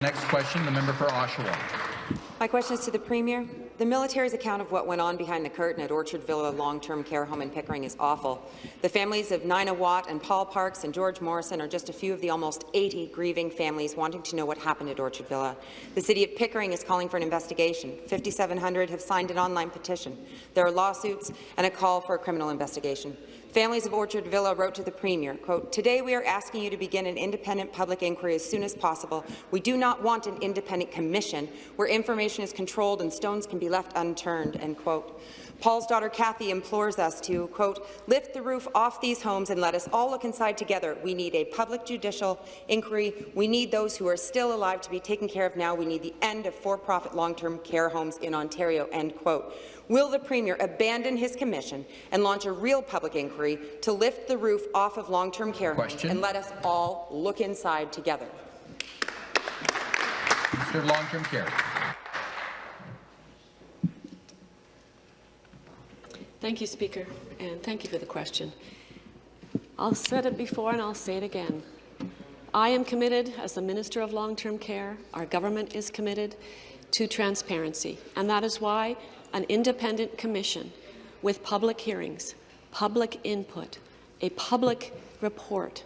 Next question, the member for Oshawa. My question is to the Premier. The military's account of what went on behind the curtain at Orchard Villa long-term care home in Pickering is awful. The families of Nina Watt and Paul Parks and George Morrison are just a few of the almost 80 grieving families wanting to know what happened at Orchard Villa. The City of Pickering is calling for an investigation. 5,700 have signed an online petition. There are lawsuits and a call for a criminal investigation. Families of Orchard Villa wrote to the Premier, quote, "Today we are asking you to begin an independent public inquiry as soon as possible. We do not want an independent commission where information is controlled and stones can be left unturned," end quote. Paul's daughter Kathy implores us to, quote, "lift the roof off these homes and let us all look inside together. We need a public judicial inquiry. We need those who are still alive to be taken care of now. We need the end of for-profit long-term care homes in Ontario," end quote. Will the Premier abandon his commission and launch a real public inquiry to lift the roof off of long-term care homes and let us all look inside together? Mr. Long-Term Care. Thank you, Speaker, and thank you for the question. I've said it before and I'll say it again. I am committed as the Minister of Long-Term Care. Our government is committed to transparency, and that is why an independent commission with public hearings, public input, a public report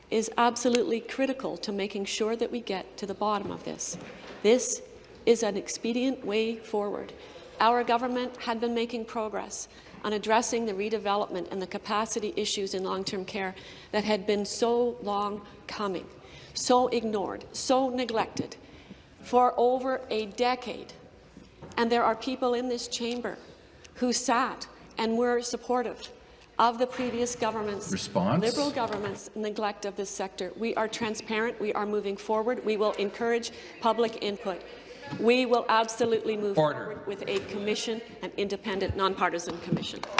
is absolutely critical to making sure that we get to the bottom of this. This is an expedient way forward. Our government had been making progress on addressing the redevelopment and the capacity issues in long-term care that had been so long coming, so ignored, so neglected for over a decade. And there are people in this chamber who sat and were supportive of the previous government's, Liberal government's, neglect of this sector. We are transparent. We are moving forward. We will encourage public input. We will absolutely move forward with a commission, an independent, nonpartisan commission.